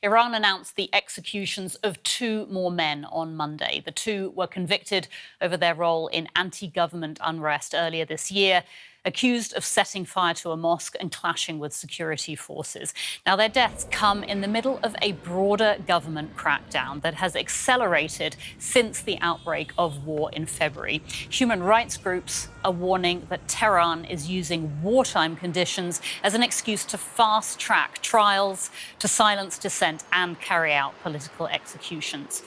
Iran announced the executions of 2 more men on Monday. The 2 were convicted over their role in anti-government unrest earlier this year, accused of setting fire to a mosque and clashing with security forces. Now, their deaths come in the middle of a broader government crackdown that has accelerated since the outbreak of war in February. Human rights groups are warning that Tehran is using wartime conditions as an excuse to fast-track trials, to silence dissent and carry out political executions.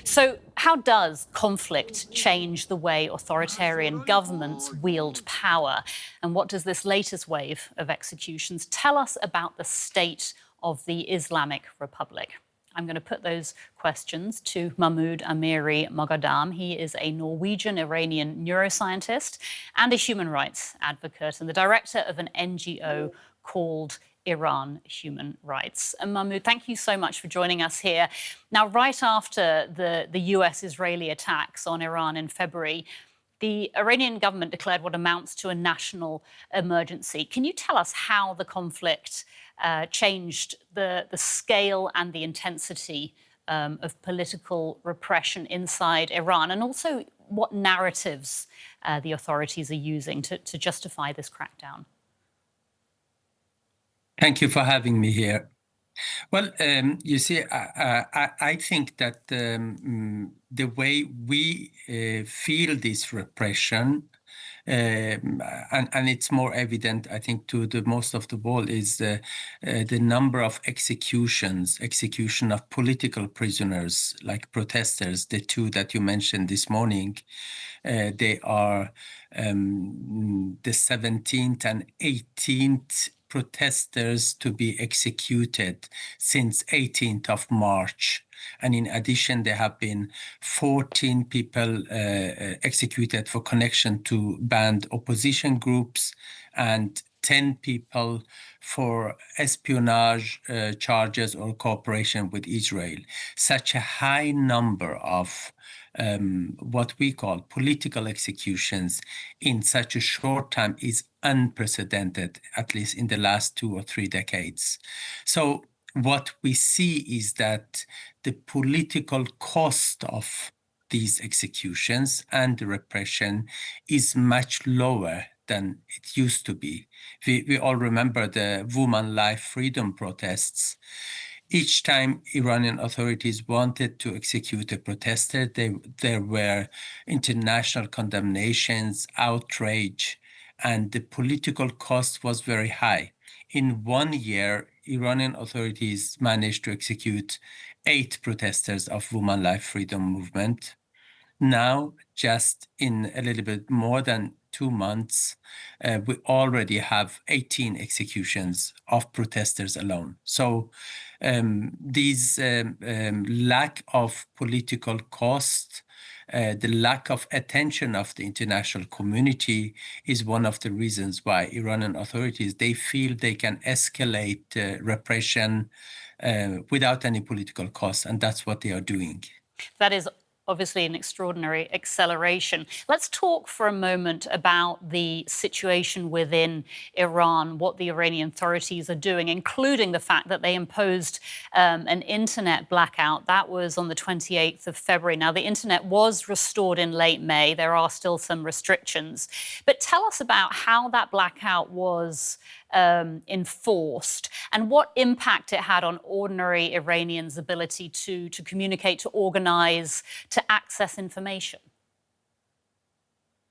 So how does conflict change the way authoritarian governments wield power? And what does this latest wave of executions tell us about the state of the Islamic Republic? I'm going to put those questions to Mahmood Amiry-Moghaddam. He is a Norwegian-Iranian neuroscientist and a human rights advocate and the director of an NGO called Iran Human Rights. And Mahmood, thank you so much for joining us here. Now, right after the US-Israeli attacks on Iran in February, the Iranian government declared what amounts to a national emergency. Can you tell us how the conflict changed the scale and the intensity of political repression inside Iran, and also what narratives the authorities are using to justify this crackdown? Thank you for having me here. Well, you see, I think that the way we feel this repression, and it's more evident, I think, to the most of the world, is the number of execution of political prisoners, like protesters, the 2 that you mentioned this morning. They are the 17th and 18th protesters to be executed since 18th of March. And in addition, there have been 14 people executed for connection to banned opposition groups and 10 people for espionage charges or cooperation with Israel. Such a high number of what we call political executions in such a short time is unprecedented, at least in the last 2 or 3 decades. So what we see is that the political cost of these executions and the repression is much lower than it used to be. We all remember the Woman Life Freedom protests. Each time Iranian authorities wanted to execute a protester, there were international condemnations, outrage, and the political cost was very high. In 1 year, Iranian authorities managed to execute 8 protesters of Woman Life Freedom movement. Now, just in a little bit more than 2 months, we already have 18 executions of protesters alone. So these lack of political cost, the lack of attention of the international community is one of the reasons why Iranian authorities, they feel they can escalate repression without any political cost, and that's what they are doing. That is obviously an extraordinary acceleration. Let's talk for a moment about the situation within Iran, what the Iranian authorities are doing, including the fact that they imposed an internet blackout. That was on the 28th of February. Now, the internet was restored in late May. There are still some restrictions. But tell us about how that blackout was enforced and what impact it had on ordinary Iranians' ability to communicate, to organize, to access information.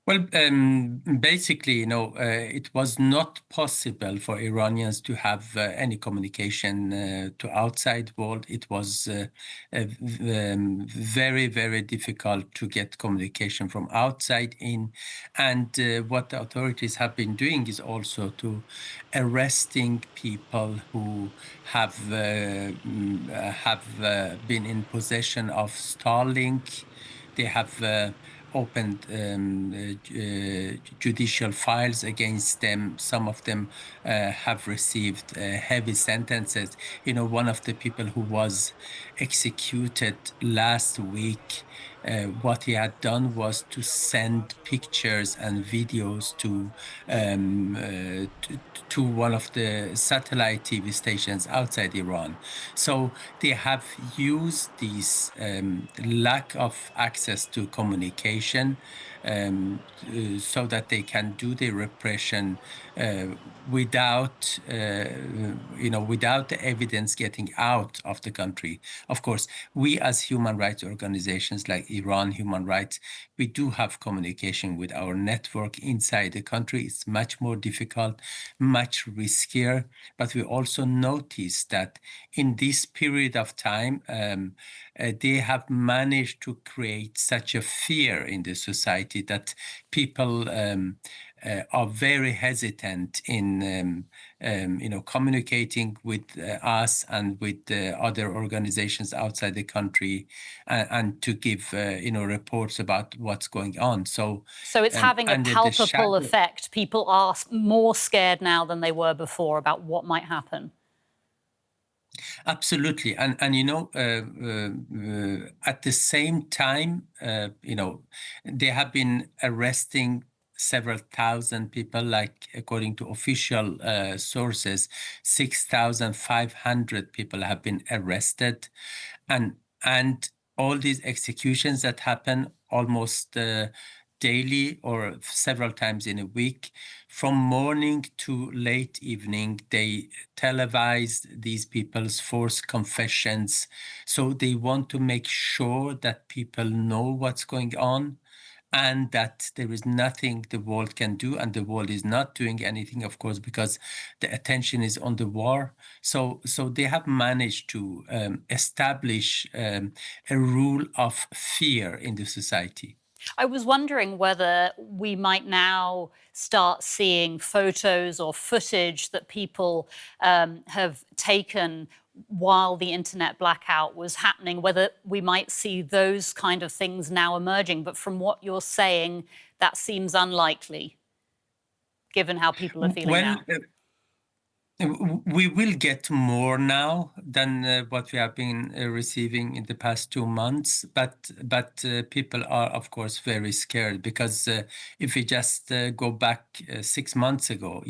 Well, basically, it was not possible for Iranians to have any communication to outside world. It was very, very difficult to get communication from outside in. And what the authorities have been doing is also to arresting people who have been in possession of Starlink. They have opened judicial files against them. Some of them have received heavy sentences. One of the people who was executed last week what he had done was to send pictures and videos to one of the satellite TV stations outside Iran. So they have used this lack of access to communication so that they can do the repression without, without the evidence getting out of the country. Of course, we as human rights organizations like Iran Human Rights, we do have communication with our network inside the country. It's much more difficult, much riskier, but we also notice that in this period of time, they have managed to create such a fear in the society that people are very hesitant in communicating with us and with other organizations outside the country, and to give reports about what's going on. So it's having a palpable effect. People are more scared now than they were before about what might happen. Absolutely, and at the same time, they have been arresting several thousand people, like according to official sources, 6,500 people have been arrested, and all these executions that happen almost daily or several times in a week, from morning to late evening, they televise these people's forced confessions. So they want to make sure that people know what's going on, and that there is nothing the world can do, and the world is not doing anything, of course, because the attention is on the war. So they have managed to establish a rule of fear in the society. I was wondering whether we might now start seeing photos or footage that people have taken while the internet blackout was happening, whether we might see those kind of things now emerging. But from what you're saying, that seems unlikely, given how people are feeling now. We will get more now than what we have been receiving in the past 2 months, but people are, of course, very scared, because if we just go back 6 months ago,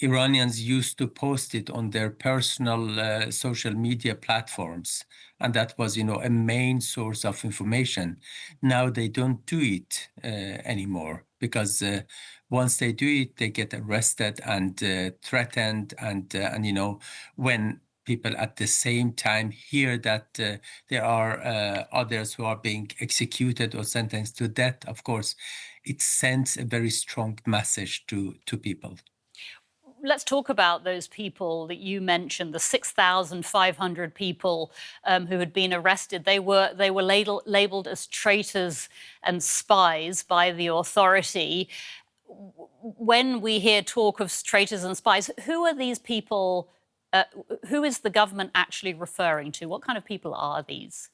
Iranians used to post it on their personal social media platforms, and that was, a main source of information. Now they don't do it anymore, because once they do it, they get arrested and threatened, and when people at the same time hear that there are others who are being executed or sentenced to death, of course, it sends a very strong message to people. Let's talk about those people that you mentioned, the 6,500 people who had been arrested. They were labeled as traitors and spies by the authority. When we hear talk of traitors and spies, who are these people? Who is the government actually referring to? What kind of people are these?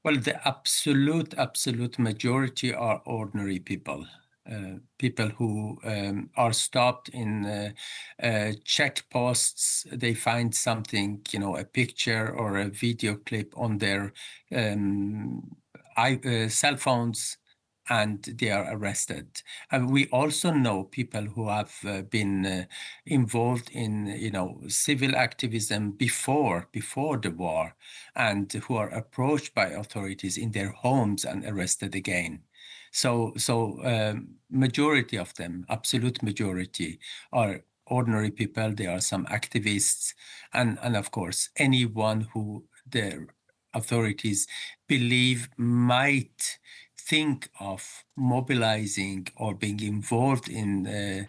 Well, the absolute majority are ordinary people. People who are stopped in checkposts. They find something, a picture or a video clip on their cell phones, and they are arrested. And we also know people who have been involved in, civil activism before the war, and who are approached by authorities in their homes and arrested again. So majority of them, absolute majority, are ordinary people. There are some activists, and of course, anyone who the authorities believe might think of mobilizing or being involved in a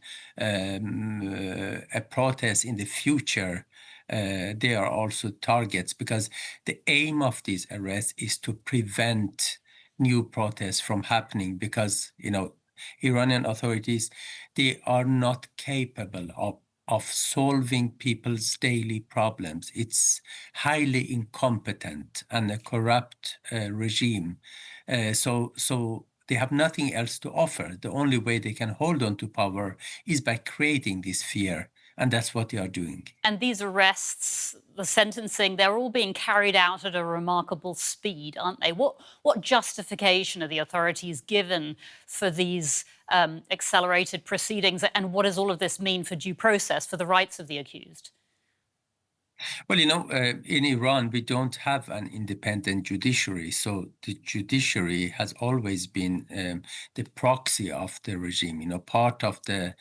protest in the future. They are also targets, because the aim of these arrests is to prevent new protests from happening, because Iranian authorities, they are not capable of solving people's daily problems. It's highly incompetent and a corrupt regime. So they have nothing else to offer. The only way they can hold on to power is by creating this fear. And that's what they are doing. And these arrests, the sentencing, they're all being carried out at a remarkable speed, aren't they? What justification are the authorities given for these accelerated proceedings? And what does all of this mean for due process, for the rights of the accused? Well, in Iran, we don't have an independent judiciary. So the judiciary has always been the proxy of the regime, part of the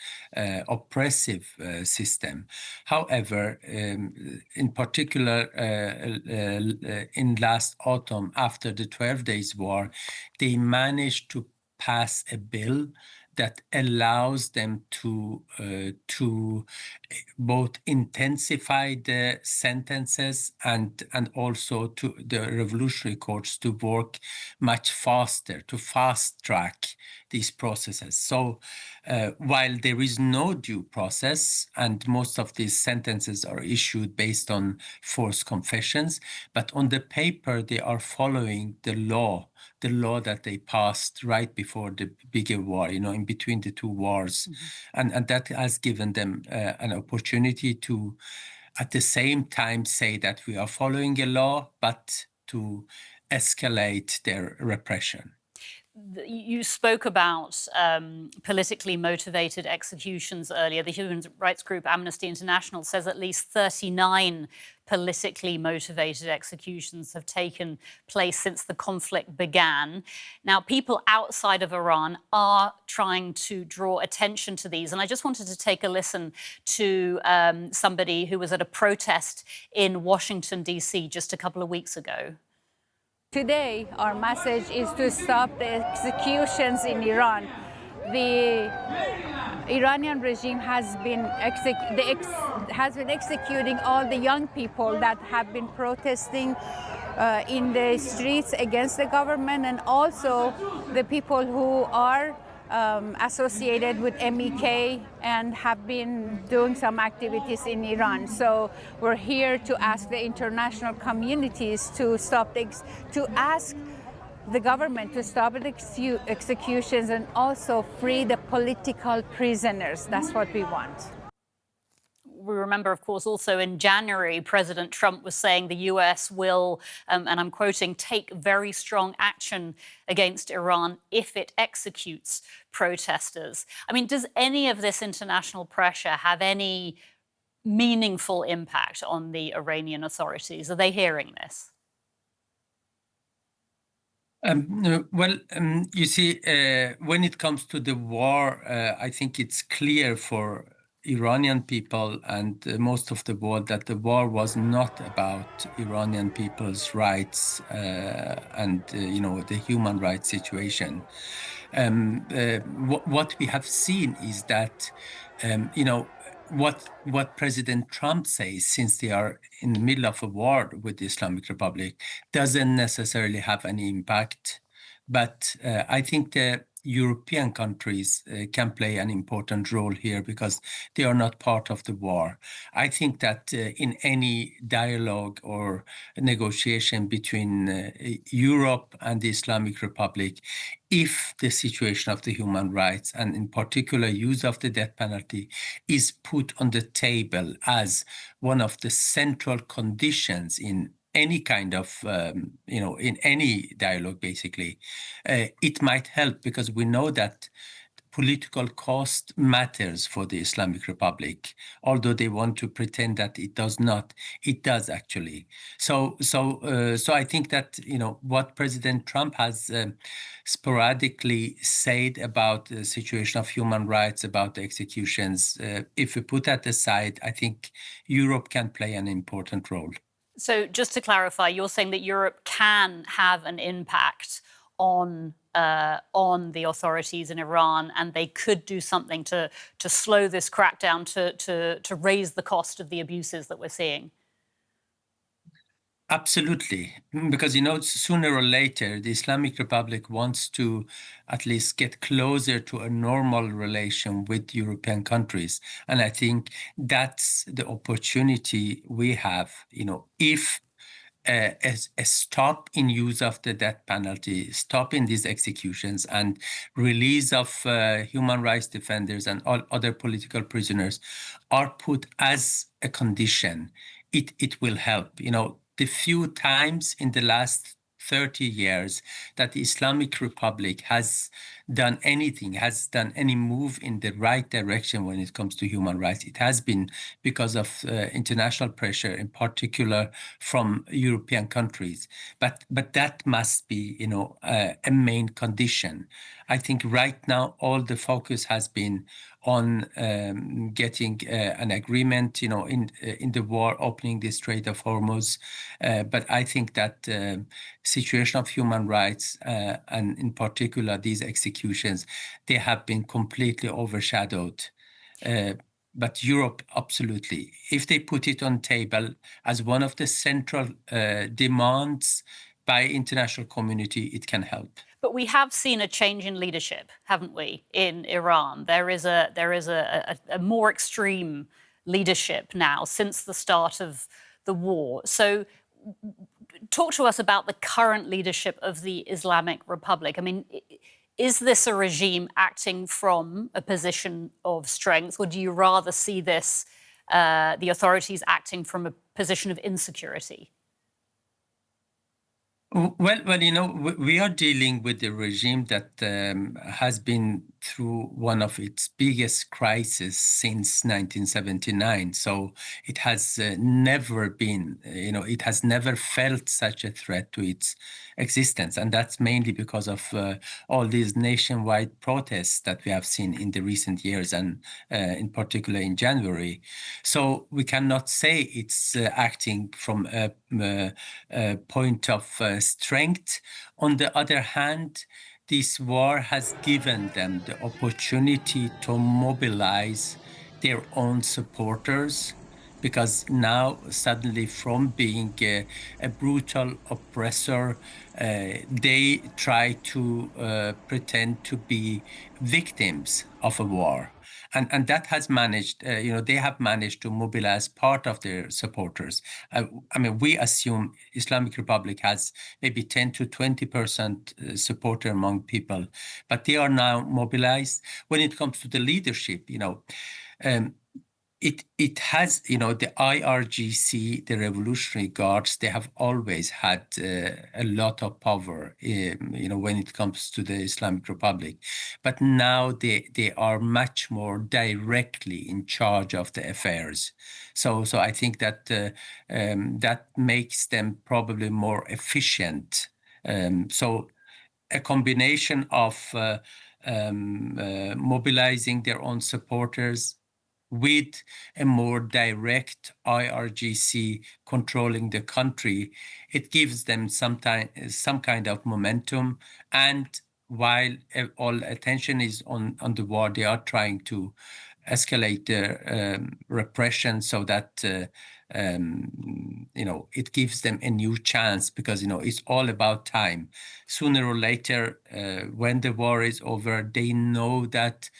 oppressive system. However, in particular, in last autumn, after the 12 Days War, they managed to pass a bill that allows them to both intensify the sentences and also to the revolutionary courts to work much faster, to fast track these processes. So while there is no due process and most of these sentences are issued based on forced confessions, but on the paper they are following the law that they passed right before the bigger war, in between the two wars. Mm-hmm. And that has given them an opportunity to, at the same time, say that we are following a law, but to escalate their repression. You spoke about politically motivated executions earlier. The human rights group Amnesty International says at least 39 politically motivated executions have taken place since the conflict began. Now, people outside of Iran are trying to draw attention to these. And I just wanted to take a listen to somebody who was at a protest in Washington, D.C. just a couple of weeks ago. Today, our message is to stop the executions in Iran. The Iranian regime has been executing all the young people that have been protesting in the streets against the government, and also the people who are associated with MEK and have been doing some activities in Iran. So we're here to ask the international communities to ask the government to stop the executions and also free the political prisoners. That's what we want. We remember, of course, also in January, President Trump was saying the US will, and I'm quoting, take very strong action against Iran if it executes protesters. I mean, does any of this international pressure have any meaningful impact on the Iranian authorities? Are they hearing this? You see, when it comes to the war, I think it's clear for Iranian people and most of the world that the war was not about Iranian people's rights and the human rights situation. What we have seen is that what President Trump says, since they are in the middle of a war with the Islamic Republic, doesn't necessarily have any impact. But I think the European countries can play an important role here because they are not part of the war. I think that in any dialogue or negotiation between Europe and the Islamic Republic, if the situation of the human rights and in particular use of the death penalty is put on the table as one of the central conditions in any kind of, in any dialogue, basically, it might help because we know that political cost matters for the Islamic Republic, although they want to pretend that it does not. It does actually. So I think that what President Trump has sporadically said about the situation of human rights, about the executions, if we put that aside, I think Europe can play an important role. So just to clarify, you're saying that Europe can have an impact on the authorities in Iran, and they could do something to slow this crackdown, to raise the cost of the abuses that we're seeing? Absolutely, because sooner or later the Islamic Republic wants to at least get closer to a normal relation with European countries, and I think that's the opportunity we have. If a stop in use of the death penalty, stop in these executions, and release of human rights defenders and all other political prisoners are put as a condition, it will help. You know, the few times in the last 30 years that the Islamic Republic has done anything, has done any move in the right direction when it comes to human rights, it has been because of international pressure, in particular from European countries. But that must be, you know, a main condition. I think right now all the focus has been on getting an agreement, you know, in the war, opening the Strait of Hormuz. But I think that situation of human rights, and in particular these executions, they have been completely overshadowed. But Europe, absolutely. If they put it on table as one of the central demands by international community, it can help. But we have seen a change in leadership, haven't we, in Iran? There is a more extreme leadership now since the start of the war. So talk to us about the current leadership of the Islamic Republic. I mean, is this a regime acting from a position of strength, or do you rather see this, the authorities acting from a position of insecurity? Well, you know, we are dealing with a regime that has been through one of its biggest crises since 1979. So it has never been, you know, it has never felt such a threat to its existence. And that's mainly because of all these nationwide protests that we have seen in the recent years, and in particular in January. So we cannot say it's acting from a point of strength. On the other hand, this war has given them the opportunity to mobilize their own supporters, because now suddenly, from being a brutal oppressor, they try to pretend to be victims of a war. And that has managed, you know, they have managed to mobilize part of their supporters. I mean, we assume Islamic Republic has maybe 10 to 20% supporter among people, but they are now mobilized. When it comes to the leadership, you know, it has, you know, the IRGC, the Revolutionary Guards, they have always had a lot of power, you know, when it comes to the Islamic Republic. But now they are much more directly in charge of the affairs. So I think that that makes them probably more efficient. So a combination of mobilizing their own supporters with a more direct IRGC controlling the country, it gives them some kind of momentum. And while all attention is on the war, they are trying to escalate the repression so that you know, it gives them a new chance, because, you know, it's all about time. Sooner or later, when the war is over, they know that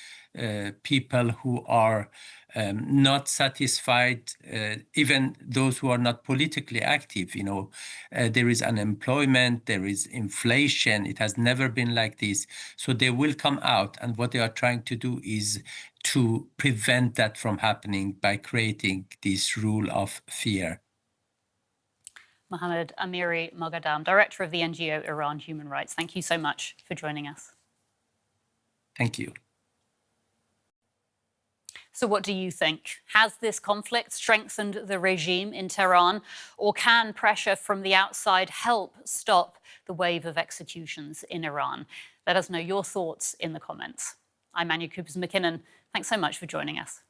people who are not satisfied, even those who are not politically active, you know, there is unemployment, there is inflation. It has never been like this. So they will come out, and what they are trying to do is to prevent that from happening by creating this rule of fear. Mahmood Amiry-Moghaddam, Director of the NGO Iran Human Rights, thank you so much for joining us. Thank you. So what do you think? Has this conflict strengthened the regime in Tehran, or can pressure from the outside help stop the wave of executions in Iran? Let us know your thoughts in the comments. I'm Anja Kueppers-McKinnon. Thanks so much for joining us.